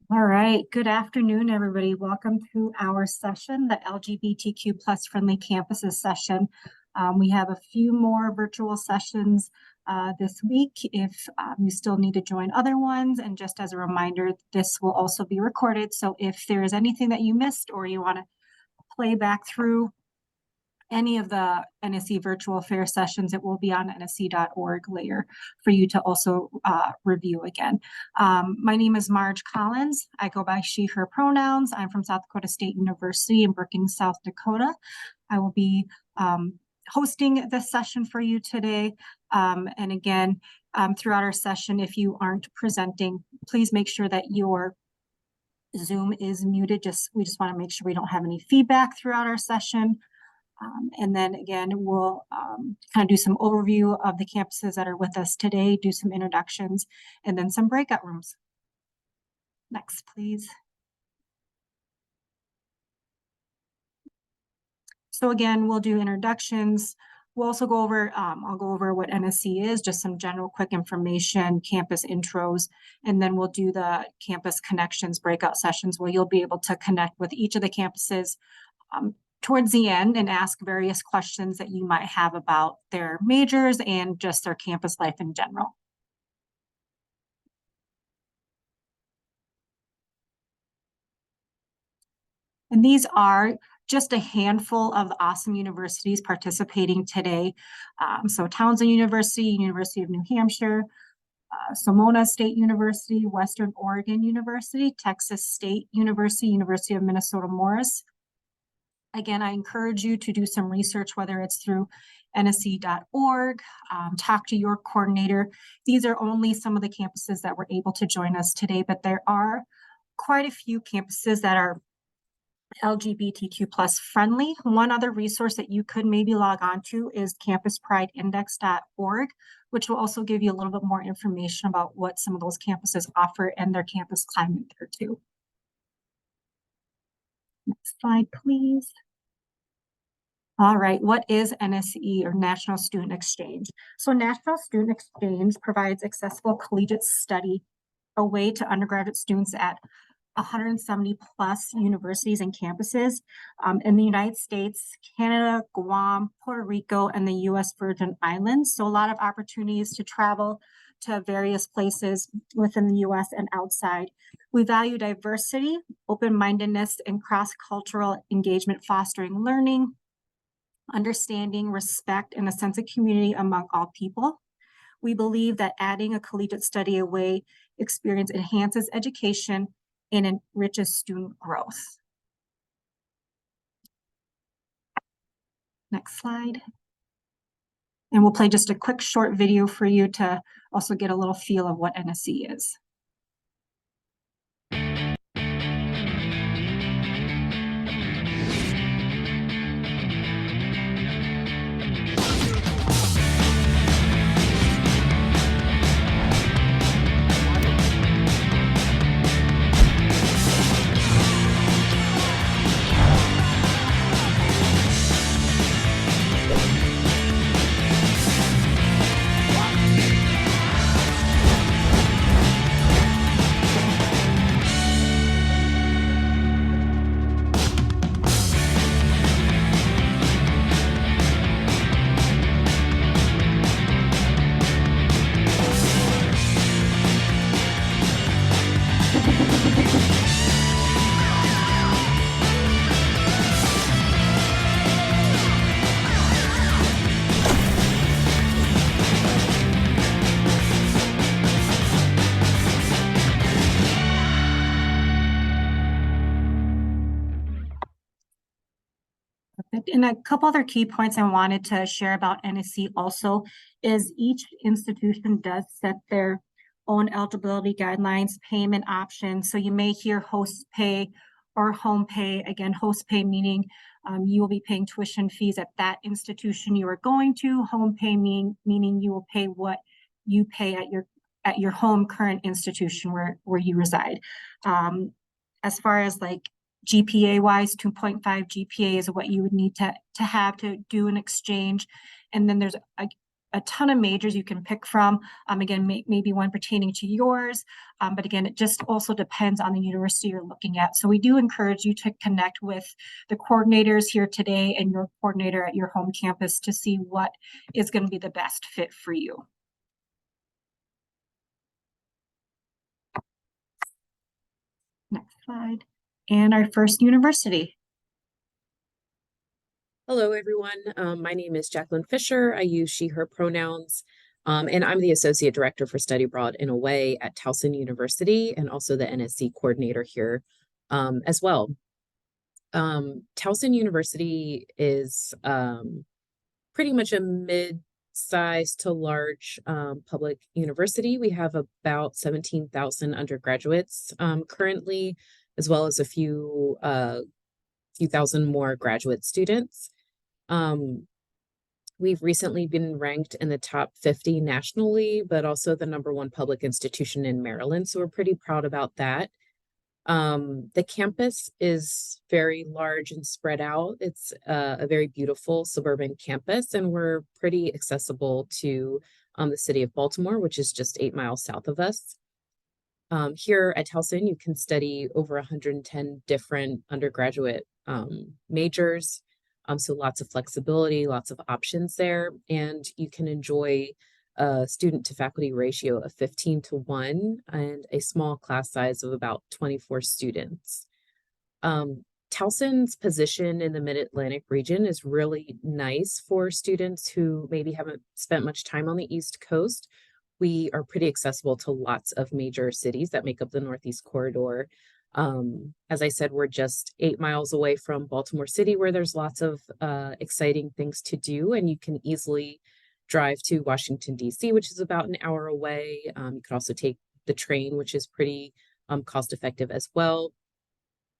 All right, good afternoon, everybody. Welcome to our session, the LGBTQ plus friendly campuses session. We have a few more virtual sessions this week if you still need to join other ones. And just as a reminder, this will also be recorded. So if there is anything that you missed or you want to play back through any of the NSE virtual fair sessions, it will be on nsc.org later for you to also review again. My name is Marge Collins. I go by she, her pronouns. I'm from South Dakota State University in Brookings, South Dakota. I will be hosting this session for you today. And again, throughout our session, if you aren't presenting, please make sure that your Zoom is muted. We just want to make sure we don't have any feedback throughout our session. And then again, we'll kind of do some overview of the campuses that are with us today, do some introductions, and then some breakout rooms. Next, please. So again, we'll do introductions. We'll also go over, I'll go over what NSE is, just some general quick information, campus intros, and then we'll do the campus connections breakout sessions where you'll be able to connect with each of the campuses towards the end and ask various questions that you might have about their majors and just their campus life in general. And these are just a handful of awesome universities participating today. So Townsend University, University of New Hampshire, Pomona State University, Western Oregon University, Texas State University, University of Minnesota Morris. Again, I encourage you to do some research, whether it's through nsc.org, talk to your coordinator. These are only some of the campuses that were able to join us today, but there are quite a few campuses that are LGBTQ plus friendly. One other resource that you could maybe log on to is campusprideindex.org, which will also give you a little bit more information about what some of those campuses offer and their campus climate there too. Next slide, please. All right, what is NSE or National Student Exchange? So National Student Exchange provides accessible collegiate study, a way to undergraduate students at 170 plus universities and campuses in the United States, Canada, Guam, Puerto Rico, and the US Virgin Islands. So a lot of opportunities to travel to various places within the US and outside. We value diversity, open-mindedness, and cross-cultural engagement, fostering learning, understanding, respect, and a sense of community among all people. We believe that adding a collegiate study away experience enhances education and enriches student growth. Next slide. And we'll play just a quick short video for you to also get a little feel of what NSE is. And a couple other key points I wanted to share about NSE also is each institution does set their own eligibility guidelines, payment options. So you may hear host pay or home pay. Again, host pay meaning you will be paying tuition fees at that institution you are going to. Home pay meaning you will pay what you pay at your home current institution where you reside. As far as like GPA wise, 2.5 GPA is what you would need to have to do an exchange. And then there's a ton of majors you can pick from. Again, maybe one pertaining to yours, but again, it just also depends on the university you're looking at. So we do encourage you to connect with the coordinators here today and your coordinator at your home campus to see what is going to be the best fit for you. Next slide. And our first university. Hello, everyone. My name is Jacqueline Fisher. I use she, her pronouns, and I'm the Associate Director for Study Abroad and Away at Towson University and also the NSE coordinator here as well. Towson University is pretty much a mid-sized to large public university. We have about 17,000 undergraduates currently, as well as a few thousand more graduate students. We've recently been ranked in the top 50 nationally, but also the #1 public institution in Maryland. So we're pretty proud about that. The campus is very large and spread out. It's a very beautiful suburban campus, and we're pretty accessible to the city of Baltimore, which is just 8 miles south of us. Here at Towson, you can study over 110 different undergraduate majors. So lots of flexibility, lots of options there, and you can enjoy a student to faculty ratio of 15:1 and a small class size of about 24 students. Towson's position in the Mid-Atlantic region is really nice for students who maybe haven't spent much time on the East Coast. We are pretty accessible to lots of major cities that make up the Northeast Corridor. As I said, we're just 8 miles away from Baltimore City, where there's lots of exciting things to do, and you can easily drive to Washington, D.C., which is about an hour away. You could also take the train, which is pretty cost effective as well.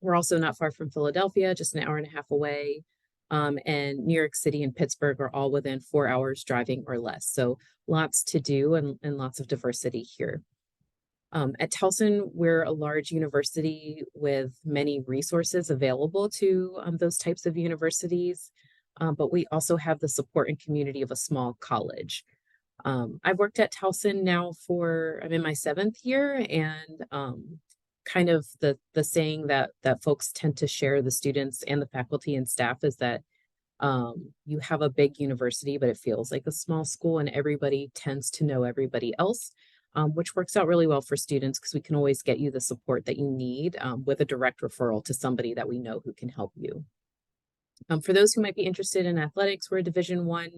We're also not far from Philadelphia, just an hour and a half away. And New York City and Pittsburgh are all within 4 hours driving or less. So lots to do and lots of diversity here. At Towson, we're a large university with many resources available to those types of universities, but we also have the support and community of a small college. I've worked at Towson now I'm in my 7th year, and kind of the saying that folks tend to share, the students and the faculty and staff, is that you have a big university, but it feels like a small school, and everybody tends to know everybody else. Which works out really well for students because we can always get you the support that you need with a direct referral to somebody that we know who can help you. For those who might be interested in athletics, we're a Division I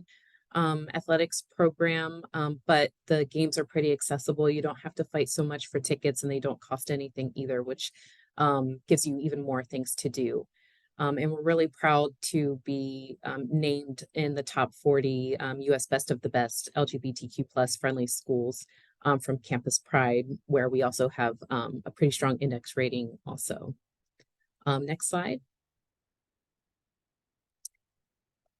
athletics program, but the games are pretty accessible. You don't have to fight so much for tickets, and they don't cost anything either, which gives you even more things to do. And we're really proud to be named in the top 40 U.S. Best of the Best LGBTQ plus friendly schools from Campus Pride, where we also have a pretty strong index rating also. Next slide.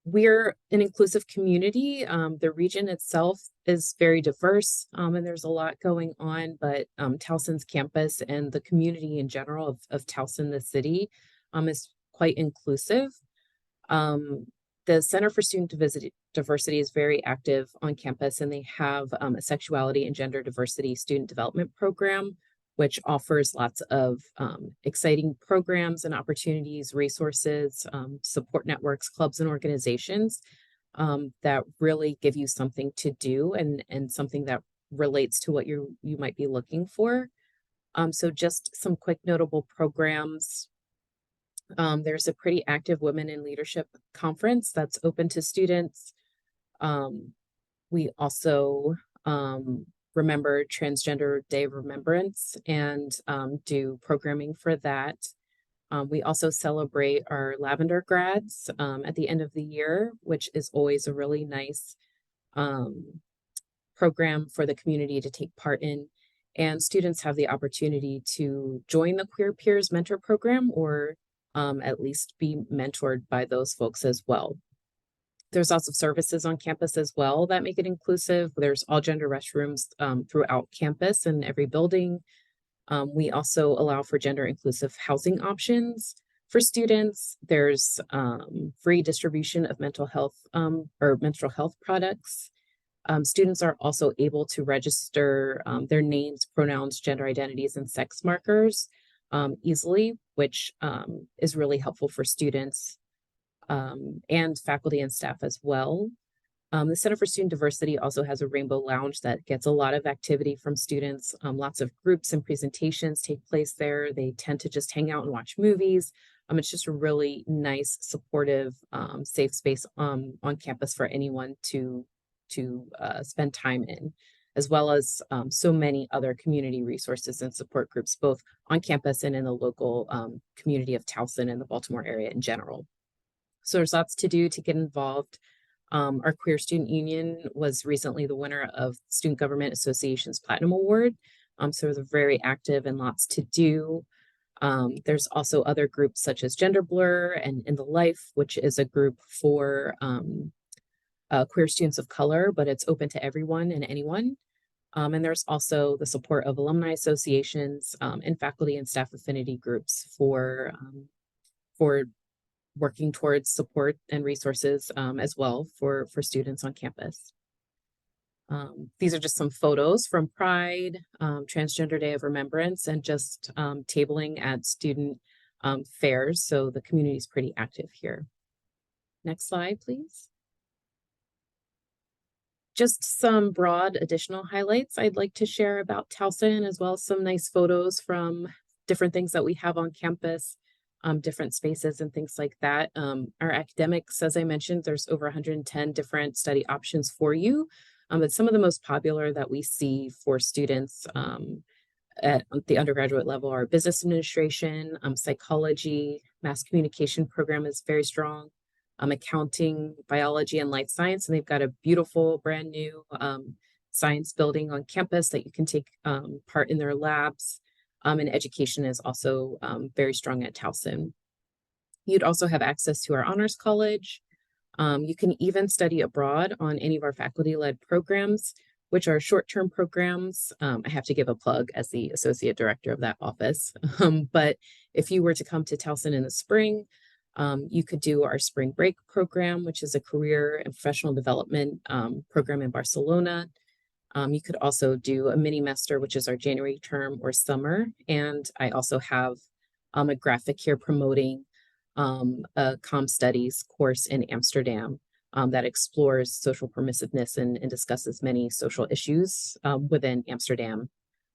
We're an inclusive community. The region itself is very diverse, and there's a lot going on, but Towson's campus and the community in general of Towson, the city, is quite inclusive. The Center for Student Diversity is very active on campus, and they have a sexuality and gender diversity student development program, which offers lots of exciting programs and opportunities, resources, support networks, clubs, and organizations that really give you something to do and something that relates to what you might be looking for. So just some quick notable programs. There's a pretty active Women in Leadership conference that's open to students. We also remember Transgender Day of Remembrance and do programming for that. We also celebrate our Lavender grads at the end of the year, which is always a really nice program for the community to take part in. And students have the opportunity to join the Queer Peers Mentor Program or at least be mentored by those folks as well. There's lots of services on campus as well that make it inclusive. There's all gender restrooms throughout campus and every building. We also allow for gender inclusive housing options for students. There's free distribution of mental health products. Students are also able to register their names, pronouns, gender identities, and sex markers easily, which is really helpful for students and faculty and staff as well. The Center for Student Diversity also has a Rainbow Lounge that gets a lot of activity from students. Lots of groups and presentations take place there. They tend to just hang out and watch movies. It's just a really nice, supportive, safe space on campus for anyone to spend time in, as well as so many other community resources and support groups, both on campus and in the local community of Towson and the Baltimore area in general. So there's lots to do to get involved. Our Queer Student Union was recently the winner of Student Government Association's Platinum Award. So they're very active and lots to do. There's also other groups such as Gender Blur and In the Life, which is a group for queer students of color, but it's open to everyone and anyone. And there's also the support of alumni associations and faculty and staff affinity groups for working towards support and resources as well for students on campus. These are just some photos from Pride, Transgender Day of Remembrance, and just tabling at student fairs. So the community is pretty active here. Next slide, please. Just some broad additional highlights I'd like to share about Towson, as well as some nice photos from different things that we have on campus, different spaces and things like that. Our academics, as I mentioned, there's over 110 different study options for you. But some of the most popular that we see for students at the undergraduate level are business administration, psychology, mass communication program is very strong, accounting, biology, and life science. And they've got a beautiful brand new science building on campus that you can take part in their labs. And education is also very strong at Towson. You'd also have access to our honors college. You can even study abroad on any of our faculty-led programs, which are short-term programs. I have to give a plug as the associate director of that office. But if you were to come to Towson in the spring, you could do our spring break program, which is a career and professional development program in Barcelona. You could also do a mini-mester, which is our January term or summer. And I also have a graphic here promoting a comm studies course in Amsterdam that explores social permissiveness and discusses many social issues within Amsterdam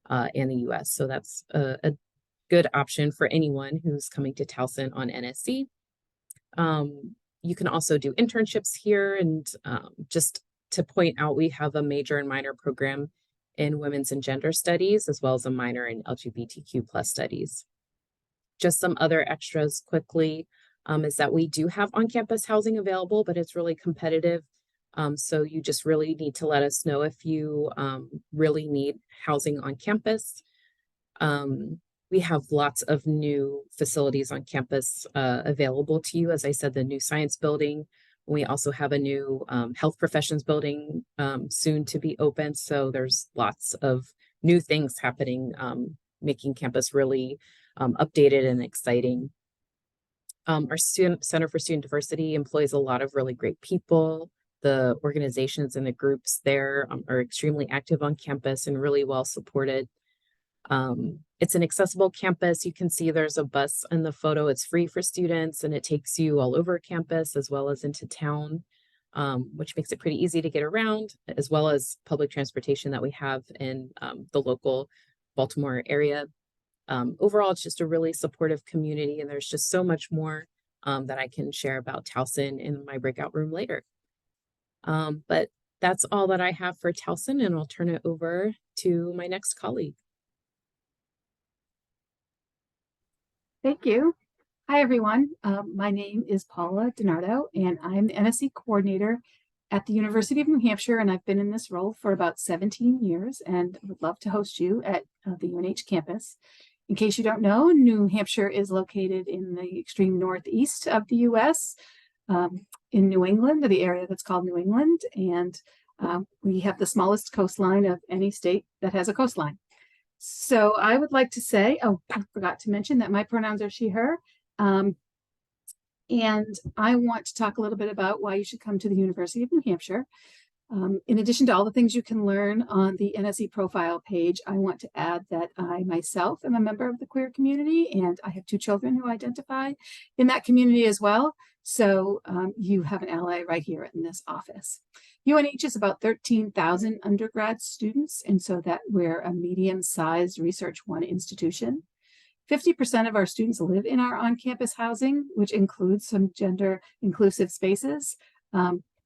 and the US. So that's a good option for anyone who's coming to Towson on NSE. You can also do internships here, and just to point out, we have a major and minor program in women's and gender studies, as well as a minor in LGBTQ plus studies. Just some other extras quickly is that we do have on-campus housing available, but it's really competitive. So you just really need to let us know if you really need housing on campus. We have lots of new facilities on campus available to you. As I said, the new science building. We also have a new health professions building soon to be open. So there's lots of new things happening, making campus really updated and exciting. Our Center for Student Diversity employs a lot of really great people. The organizations and the groups there are extremely active on campus and really well supported. It's an accessible campus. You can see there's a bus in the photo. It's free for students and it takes you all over campus as well as into town, which makes it pretty easy to get around, as well as public transportation that we have in the local Baltimore area. Overall, it's just a really supportive community, and there's just so much more that I can share about Towson in my breakout room later. But that's all that I have for Towson, and I'll turn it over to my next colleague. Thank you. Hi, everyone. My name is Paula DiNardo, and I'm the NSE coordinator at the University of New Hampshire, and I've been in this role for about 17 years, and would love to host you at the UNH campus. In case you don't know, New Hampshire is located in the extreme northeast of the U.S., in New England, or the area that's called New England, and we have the smallest coastline of any state that has a coastline. So I would like to say, oh, I forgot to mention that my pronouns are she, her. And I want to talk a little bit about why you should come to the University of New Hampshire. In addition to all the things you can learn on the NSE profile page, I want to add that I myself am a member of the queer community, and I have 2 children who identify in that community as well. So you have an ally right here in this office. UNH is about 13,000 undergrad students, and so that we're a medium-sized Research 1 institution. 50% of our students live in our on-campus housing, which includes some gender-inclusive spaces.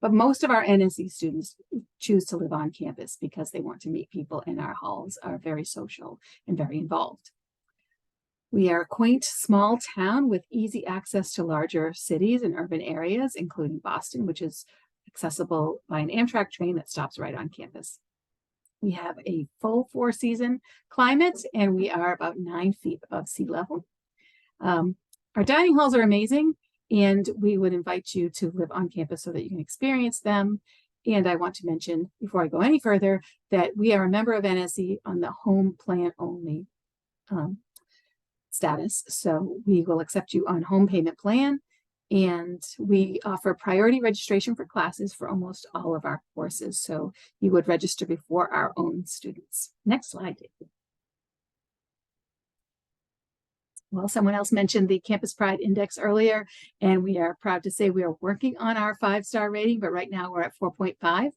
But most of our NSE students choose to live on campus because they want to meet people, and our halls are very social and very involved. We are a quaint, small town with easy access to larger cities and urban areas, including Boston, which is accessible by an Amtrak train that stops right on campus. We have a full 4-season climate, and we are about 9 feet above sea level. Our dining halls are amazing, and we would invite you to live on campus so that you can experience them. And I want to mention, before I go any further, that we are a member of NSE on the home plan only status. So we will accept you on home payment plan, and we offer priority registration for classes for almost all of our courses. So you would register before our own students. Next slide. Well, someone else mentioned the Campus Pride Index earlier, and we are proud to say we are working on our 5-star rating, but right now we're at 4.5.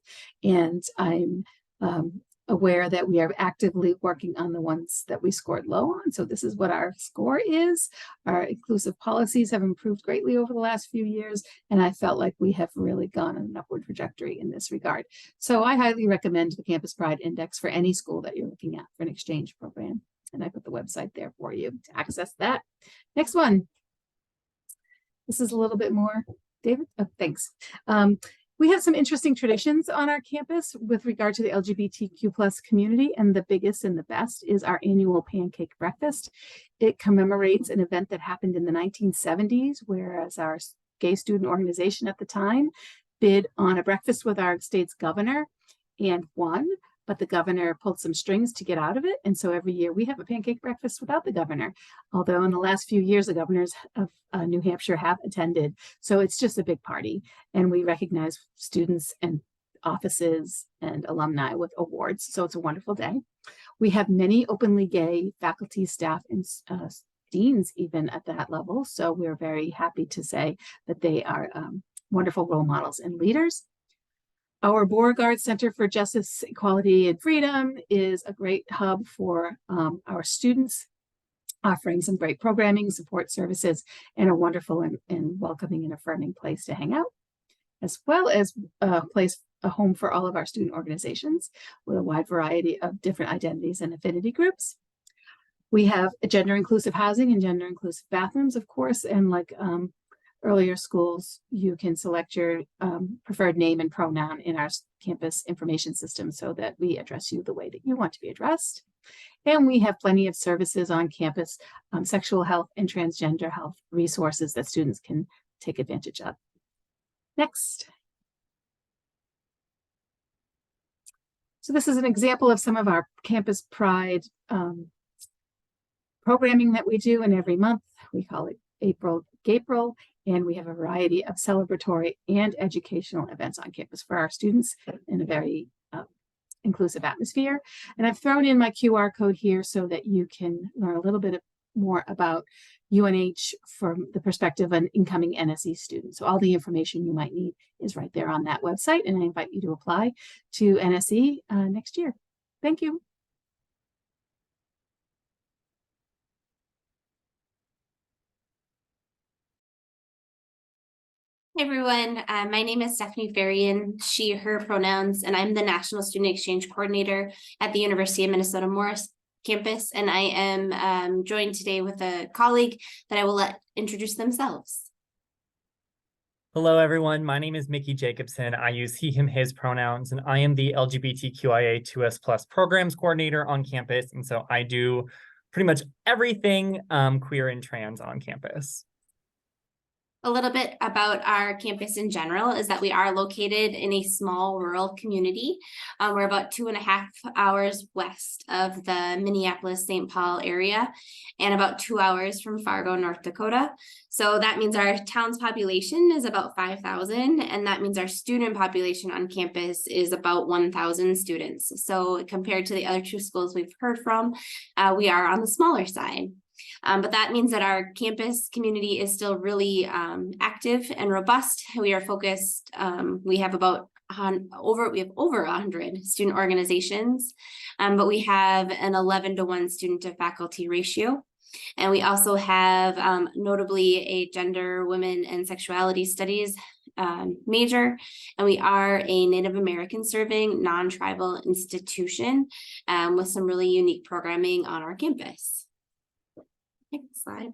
And I'm aware that we are actively working on the ones that we scored low on. So this is what our score is. Our inclusive policies have improved greatly over the last few years, and I felt like we have really gone on an upward trajectory in this regard. So I highly recommend the Campus Pride Index for any school that you're looking at for an exchange program. And I put the website there for you to access that. Next one. This is a little bit more, David. Oh, thanks. We have some interesting traditions on our campus with regard to the LGBTQ plus community, and the biggest and the best is our annual pancake breakfast. It commemorates an event that happened in the 1970s, whereas our gay student organization at the time bid on a breakfast with our state's governor and won. But the governor pulled some strings to get out of it. And so every year we have a pancake breakfast without the governor. Although in the last few years, the governors of New Hampshire have attended. So it's just a big party. And we recognize students and offices and alumni with awards. So it's a wonderful day. We have many openly gay faculty, staff, and deans even at that level. So we're very happy to say that they are wonderful role models and leaders. Our Beauregard Center for Justice, Equality, and Freedom is a great hub for our students, offering some great programming, support services, and a wonderful and welcoming and affirming place to hang out, as well as a home for all of our student organizations with a wide variety of different identities and affinity groups. We have gender inclusive housing and gender inclusive bathrooms, of course, and like earlier schools, you can select your preferred name and pronoun in our campus information system so that we address you the way that you want to be addressed. And we have plenty of services on campus, sexual health and transgender health resources that students can take advantage of. Next. So this is an example of some of our Campus Pride programming that we do, and every month we call it April, and we have a variety of celebratory and educational events on campus for our students in a very inclusive atmosphere. And I've thrown in my QR code here so that you can learn a little bit more about UNH from the perspective of an incoming NSE student. So all the information you might need is right there on that website, and I invite you to apply to NSE next year. Thank you. Hey everyone, my name is Stephanie Farian, she, her pronouns, and I'm the National Student Exchange Coordinator at the University of Minnesota Morris campus, and I am joined today with a colleague that I will let introduce themselves. Hello everyone, my name is Mickey Jacobson. I use he, him, his pronouns, and I am the LGBTQIA2S+ programs coordinator on campus, and so I do pretty much everything queer and trans on campus. A little bit about our campus in general is that we are located in a small rural community. We're about 2.5 hours west of the Minneapolis-St. Paul area and about 2 hours from Fargo, North Dakota. So that means our town's population is about 5,000, and that means our student population on campus is about 1,000 students. So compared to the other two schools we've heard from, we are on the smaller side. But that means that our campus community is still really active and robust. We are focused. We have over 100 student organizations, but we have an 11-to-1 student to faculty ratio. And we also have notably a gender, women, and sexuality studies major, and we are a Native American serving non-tribal institution with some really unique programming on our campus. Next slide.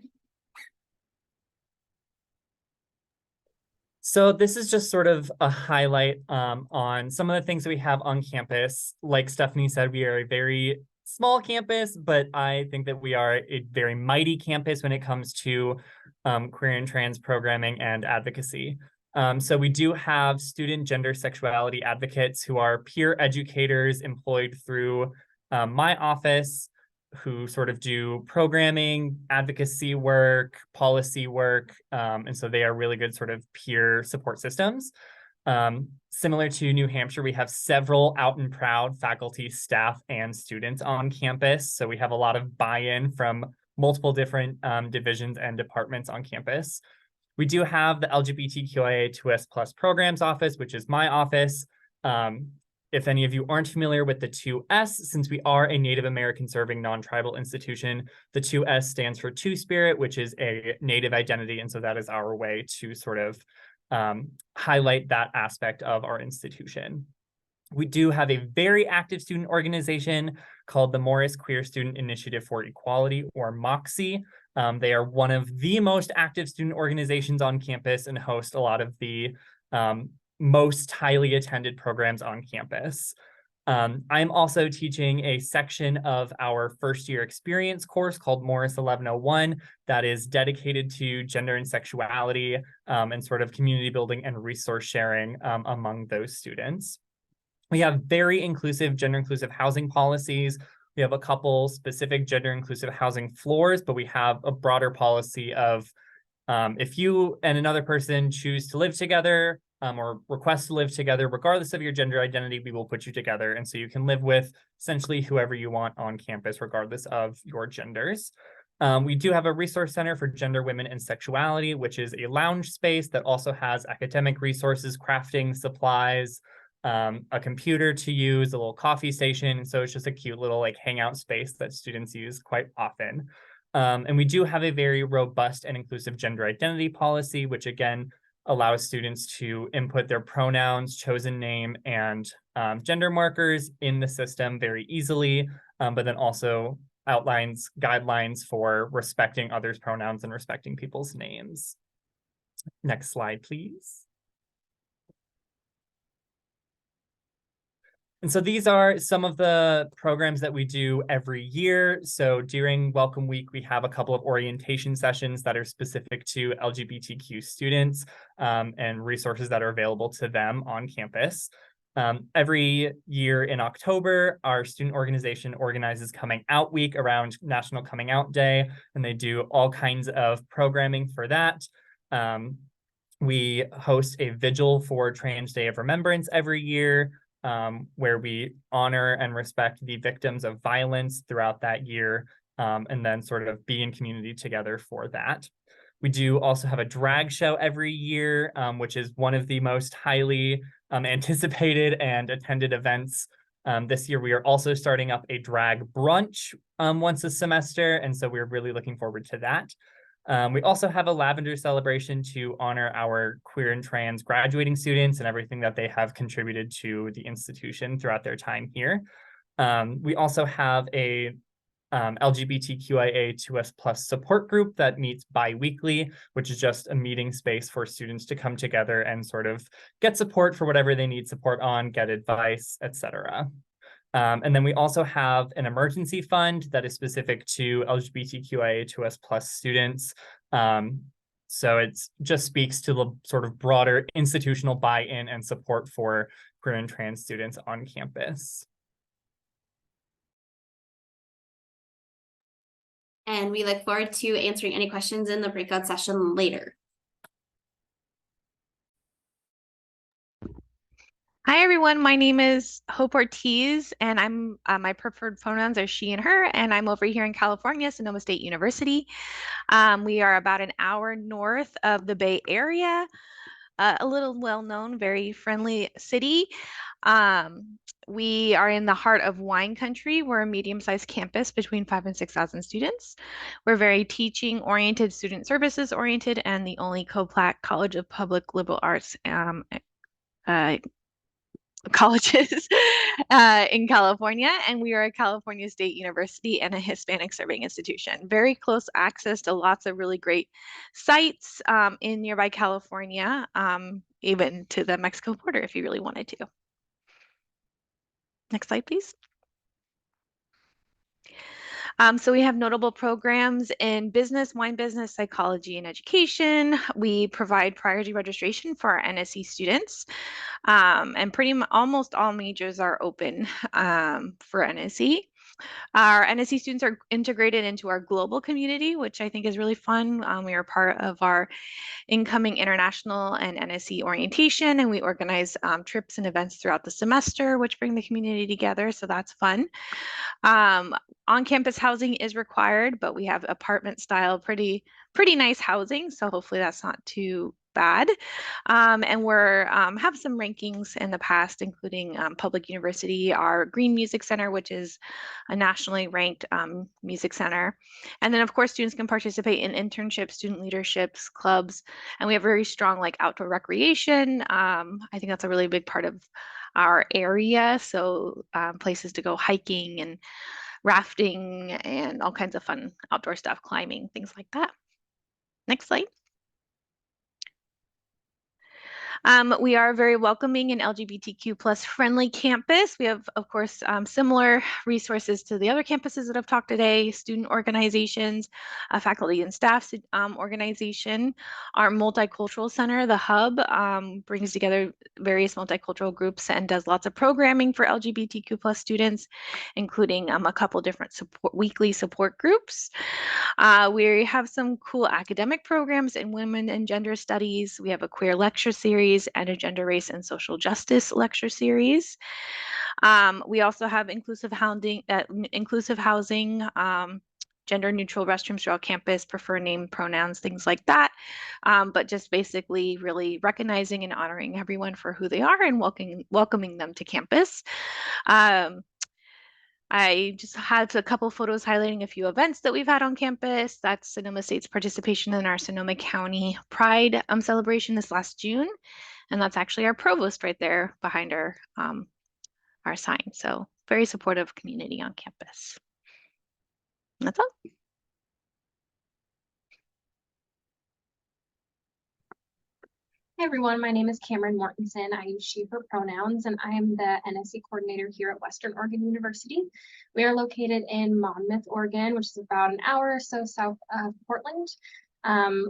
So this is just sort of a highlight on some of the things that we have on campus. Like Stephanie said, we are a very small campus, but I think that we are a very mighty campus when it comes to queer and trans programming and advocacy. So we do have student gender sexuality advocates who are peer educators employed through my office, who sort of do programming, advocacy work, policy work. And so they are really good sort of peer support systems. Similar to New Hampshire, we have several out and proud faculty, staff, and students on campus. So we have a lot of buy-in from multiple different divisions and departments on campus. We do have the LGBTQIA2S+ programs office, which is my office. If any of you aren't familiar with the 2S, since we are a Native American serving non-tribal institution, the 2S stands for Two-Spirit, which is a Native identity. And so that is our way to sort of highlight that aspect of our institution. We do have a very active student organization called the Morris Queer Student Initiative for Equality, or MOXIE. They are one of the most active student organizations on campus and host a lot of the most highly attended programs on campus. I'm also teaching a section of our first year experience course called Morris 1101 that is dedicated to gender and sexuality and sort of community building and resource sharing among those students. We have very inclusive, gender inclusive housing policies. We have a couple specific gender inclusive housing floors, but we have a broader policy of if you and another person choose to live together, or request to live together, regardless of your gender identity, we will put you together. And so you can live with essentially whoever you want on campus, regardless of your genders. We do have a resource center for gender, women, and sexuality, which is a lounge space that also has academic resources, crafting supplies, a computer to use, a little coffee station. So it's just a cute little like hangout space that students use quite often. And we do have a very robust and inclusive gender identity policy, which again, allows students to input their pronouns, chosen name, and gender markers in the system very easily, but then also outlines guidelines for respecting others' pronouns and respecting people's names. Next slide, please. And so these are some of the programs that we do every year. So during Welcome Week, we have a couple of orientation sessions that are specific to LGBTQ students and resources that are available to them on campus. Every year in October, our student organization organizes Coming Out Week around National Coming Out Day, and they do all kinds of programming for that. We host a vigil for Trans Day of Remembrance every year, where we honor and respect the victims of violence throughout that year, and then sort of be in community together for that. We do also have a drag show every year, which is one of the most highly anticipated and attended events. This year, we are also starting up a drag brunch once a semester, and so we're really looking forward to that. We also have a lavender celebration to honor our queer and trans graduating students and everything that they have contributed to the institution throughout their time here. We also have a LGBTQIA2S+ support group that meets bi-weekly, which is just a meeting space for students to come together and sort of get support for whatever they need support on, get advice, etc. And then we also have an emergency fund that is specific to LGBTQIA2S+ students. So it just speaks to the sort of broader institutional buy-in and support for queer and trans students on campus. And we look forward to answering any questions in the breakout session later. Hi, everyone. My name is Hope Ortiz, and I'm my preferred pronouns are she and her, and I'm over here in California, Sonoma State University. We are about an hour north of the Bay Area, a little well-known, very friendly city. We are in the heart of wine country. We're a medium-sized campus between 5,000 and 6,000 students. We're very teaching-oriented, student services-oriented, and the only COPLAC College of Public Liberal Arts colleges in California, and we are a California State University and a Hispanic serving institution. Very close access to lots of really great sites in nearby California, even to the Mexico border if you really wanted to. Next slide, please. So we have notable programs in business, wine business, psychology, and education. We provide priority registration for our NSE students, and almost all majors are open for NSE. Our NSE students are integrated into our global community, which I think is really fun. We are part of our incoming international and NSE orientation, and we organize trips and events throughout the semester, which bring the community together. So that's fun. On-campus housing is required, but we have apartment style, pretty nice housing. So hopefully that's not too bad. And we're have some rankings in the past, including Public University, our Green Music Center, which is a nationally ranked music center. And then of course, students can participate in internships, student leaderships, clubs, and we have very strong like outdoor recreation. I think that's a really big part of our area. So places to go hiking and rafting and all kinds of fun outdoor stuff, climbing, things like that. Next slide. We are a very welcoming and LGBTQ plus friendly campus. We have, of course, similar resources to the other campuses that I've talked today, student organizations, faculty and staff organization. Our multicultural center, the Hub, brings together various multicultural groups and does lots of programming for LGBTQ plus students, including a couple different weekly support groups. We have some cool academic programs in women and gender studies. We have a queer lecture series and a gender, race, and social justice lecture series. We also have inclusive housing, gender neutral restrooms throughout campus, prefer name pronouns, things like that. But just basically really recognizing and honoring everyone for who they are and welcoming them to campus. I just had a couple photos highlighting a few events that we've had on campus. That's Sonoma State's participation in our Sonoma County Pride celebration this last June. And that's actually our provost right there behind our sign. So very supportive community on campus. That's all. Hi everyone, my name is Cameron Mortensen. I use she, her pronouns, and I am the NSE coordinator here at Western Oregon University. We are located in Monmouth, Oregon, which is about an hour or so south of Portland.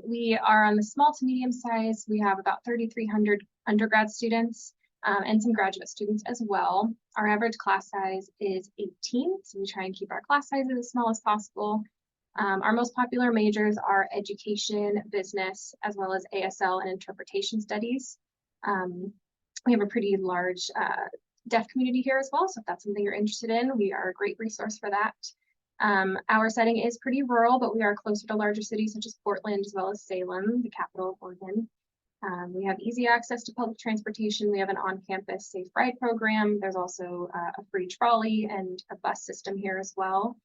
We are on the small to medium size. We have about 3,300 undergrad students and some graduate students as well. Our average class size is 18, so we try and keep our class sizes as small as possible. Our most popular majors are education, business, as well as ASL and interpretation studies. We have a pretty large deaf community here as well, so if that's something you're interested in, we are a great resource for that. Our setting is pretty rural, but we are closer to larger cities such as Portland, as well as Salem, the capital of Oregon. We have easy access to public transportation. We have an on-campus safe ride program. There's also a free trolley and a bus system here as well.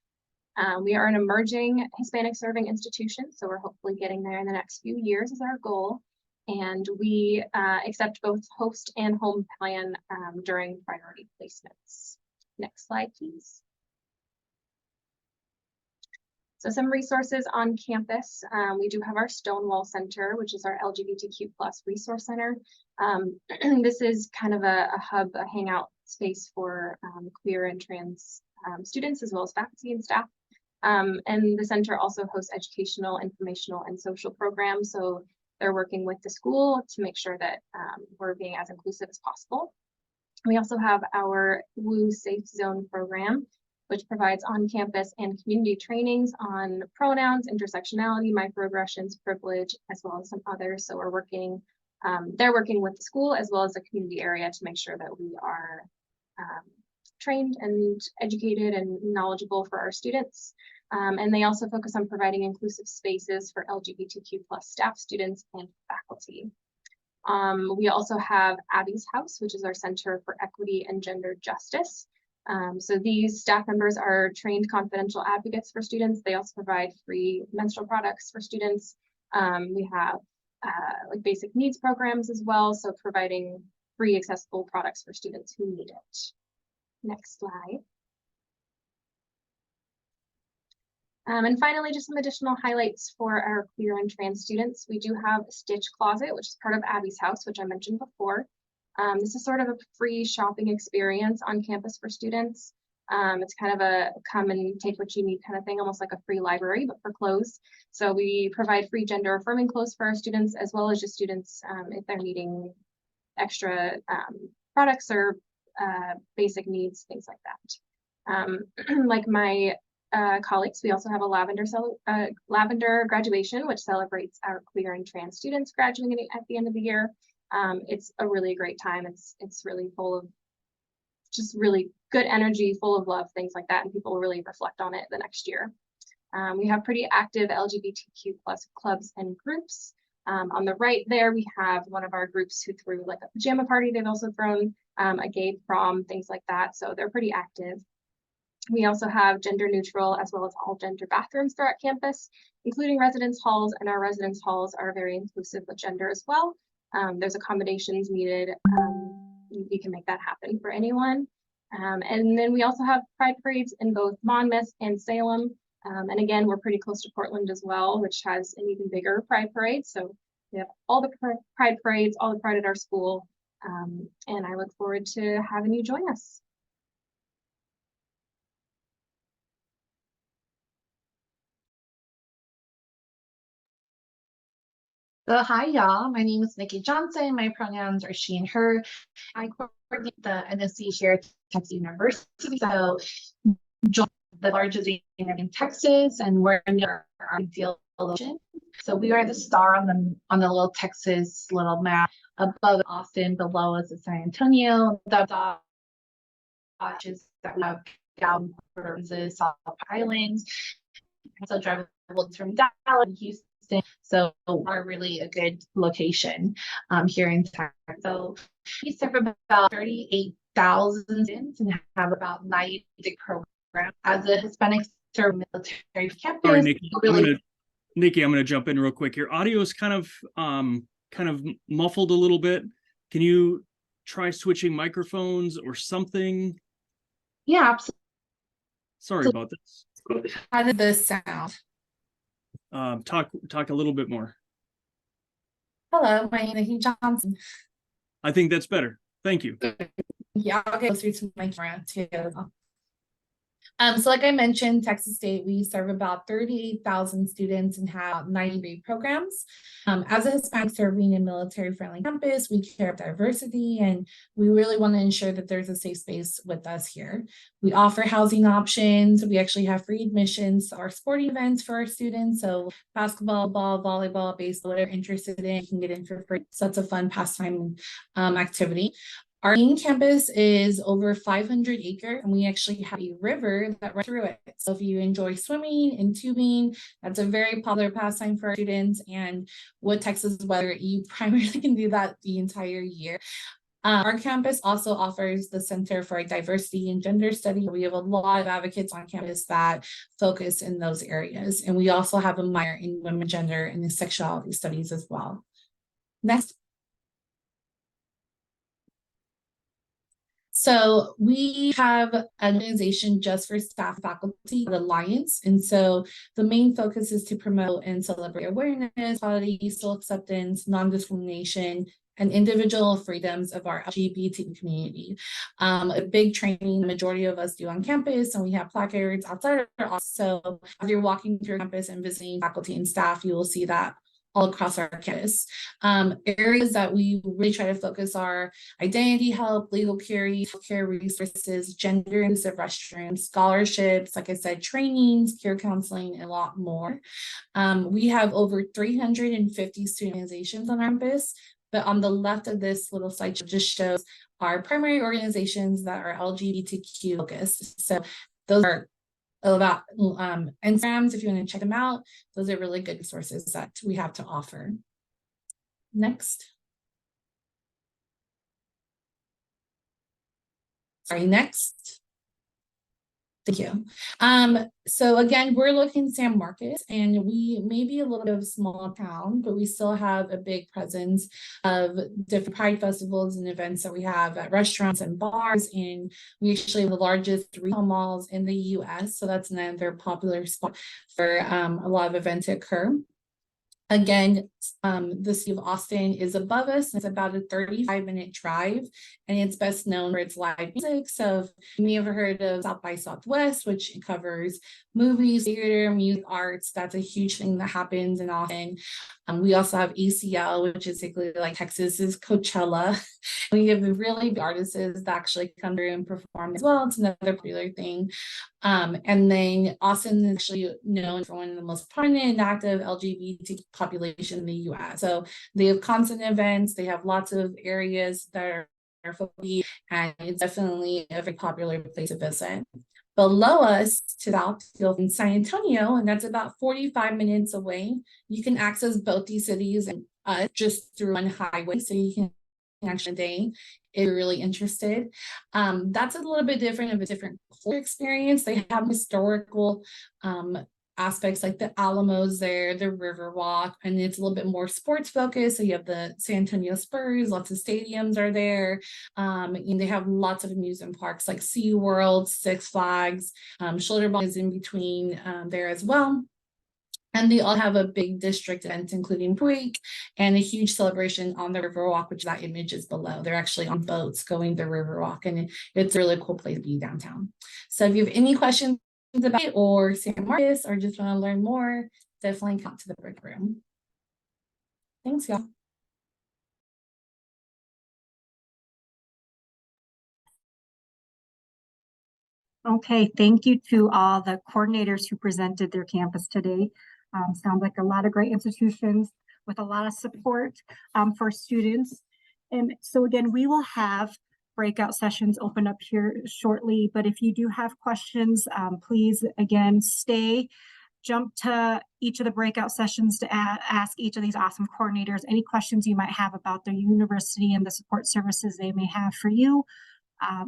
We are an emerging Hispanic serving institution, so we're hopefully getting there in the next few years is our goal. And we accept both host and home plan during priority placements. Next slide, please. So some resources on campus. We do have our Stonewall Center, which is our LGBTQ plus resource center. This is kind of a hub, a hangout space for queer and trans students, as well as faculty and staff. And the center also hosts educational, informational, and social programs. So they're working with the school to make sure that we're being as inclusive as possible. We also have our WU Safe Zone program, which provides on-campus and community trainings on pronouns, intersectionality, microaggressions, privilege, as well as some others. So we're working, they're working with the school as well as the community area to make sure that we are trained and educated and knowledgeable for our students. And they also focus on providing inclusive spaces for LGBTQ+ staff, students, and faculty. We also have Abby's House, which is our Center for Equity and Gender Justice. So these staff members are trained confidential advocates for students. They also provide free menstrual products for students. We have like basic needs programs as well, so providing free accessible products for students who need it. Next slide. And finally, just some additional highlights for our queer and trans students. We do have a Stitch Closet, which is part of Abby's House, which I mentioned before. This is sort of a free shopping experience on campus for students. It's kind of a come and take what you need kind of thing, almost like a free library, but for clothes. So we provide free gender affirming clothes for our students, as well as just students if they're needing extra products or basic needs, things like that. Like my colleagues, we also have a lavender graduation, which celebrates our queer and trans students graduating at the end of the year. It's a really great time. It's really full of just really good energy, full of love, things like that, and people really reflect on it the next year. We have pretty active LGBTQ+ clubs and groups. On the right there, we have one of our groups who threw like a pajama party. They've also thrown a gay prom, things like that. So they're pretty active. We also have gender neutral as well as all gender bathrooms throughout campus, including residence halls, and our residence halls are very inclusive with gender as well. There's accommodations needed. We can make that happen for anyone. And then we also have pride parades in both Monmouth and Salem. And again, we're pretty close to Portland as well, which has an even bigger pride parade. So we have all the pride parades, all the pride at our school. And I look forward to having you join us. So hi y'all, my name is Nikki Johnson. My pronouns are she and her. I coordinate the NSE here at Texas University. So join the largest union in Texas, and we're in our ideal location. So we are the star on the little Texas little map. Above Austin, below is San Antonio. The dotches that we have down the South Islands. So drive from Dallas and Houston. So are really a good location here in Texas. So we serve about 38,000 students and have about 90 programs. As a Hispanic serve military campus. Sorry, Nikki, I'm gonna jump in real quick. Your audio is kind of muffled a little bit. Can you try switching microphones or something? Yeah, absolutely. Sorry about this. How did this sound? Talk a little bit more. Hello, my name is Nikki Johnson. I think that's better. Thank you. Yeah, I'll go through to my camera too. So like I mentioned, Texas State, we serve about 38,000 students and have 90 programs. As a Hispanic serving a military-friendly campus, we care about diversity, and we really want to ensure that there's a safe space with us here. We offer housing options. We actually have free admissions to our sporting events for our students. So basketball, ball, volleyball, baseball, whatever you're interested in, you can get in for free. So it's a fun pastime activity. Our main campus is over 500 acres, and we actually have a river that runs through it. So if you enjoy swimming and tubing, that's a very popular pastime for our students. And with Texas weather, you primarily can do that the entire year. Our campus also offers the Center for Diversity and Gender Studies. We have a lot of advocates on campus that focus in those areas. And we also have a minor in women, gender, and sexuality studies as well. Next. So we have an organization just for staff faculty, the Alliance. And so the main focus is to promote and celebrate awareness, equality, social acceptance, non-discrimination, and individual freedoms of our LGBT community. A big training the majority of us do on campus, and we have placards outside of our office. So as you're walking through campus and visiting faculty and staff, you will see that all across our campus. Areas that we really try to focus are identity help, legal care resources, gender inclusive restrooms, scholarships, like I said, trainings, care counseling, and a lot more. We have over 350 student organizations on our campus, but on the left of this little slide just shows our primary organizations that are LGBTQ focused. So those are about Instagrams, if you want to check them out. Those are really good resources that we have to offer. Next. Sorry, next. Thank you. So again, we're located in San Marcos, and we may be a little bit of a small town, but we still have a big presence of different pride festivals and events that we have at restaurants and bars. And we actually have the largest retail malls in the US. So that's another popular spot for a lot of events to occur. Again, the city of Austin is above us. It's about a 35-minute drive, and it's best known for its live music. So if you may have heard of South by Southwest, which covers movies, theater, music, arts. That's a huge thing that happens in Austin. We also have ACL, which is basically like Texas's Coachella. We have really big artists that actually come through and perform as well. It's another popular thing. And then Austin is actually known for one of the most prominent and active LGBT population in the US. So they have constant events, they have lots of areas that are free, and it's definitely a very popular place to visit. Below us to the south, you'll in San Antonio, and that's about 45 minutes away. You can access both these cities and just through one highway, so you can actually day if you're really interested. That's a little bit different of a different culture experience. They have historical aspects like the Alamos there, the Riverwalk, and it's a little bit more sports focused. So you have the San Antonio Spurs, lots of stadiums are there. And they have lots of amusement parks like SeaWorld, Six Flags, Shoulder Ball is in between there as well. And they all have a big district event, including Week and a huge celebration on the Riverwalk, which that image is below. They're actually on boats going the Riverwalk, and it's a really cool place to be downtown. So if you have any questions about it or San Marcos or just want to learn more, definitely come to the break room. Thanks, y'all. Okay, thank you to all the coordinators who presented their campus today. Sounds like a lot of great institutions with a lot of support for students. And so again, we will have breakout sessions open up here shortly, but if you do have questions, please, again, jump to each of the breakout sessions to ask each of these awesome coordinators any questions you might have about their university and the support services they may have for you.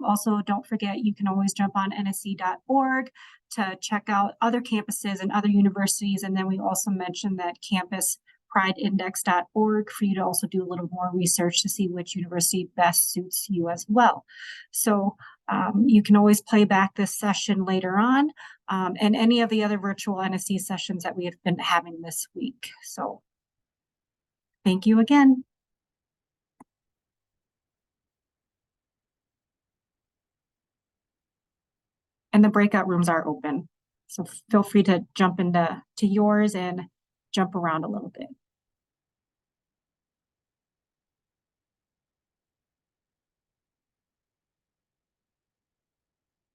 Also, don't forget, you can always jump on NSE.org to check out other campuses and other universities. And then we also mentioned that campusprideindex.org for you to also do a little more research to see which university best suits you as well. So you can always play back this session later on and any of the other virtual NSE sessions that we have been having this week. So thank you again. And the breakout rooms are open. So feel free to jump into yours and jump around a little bit.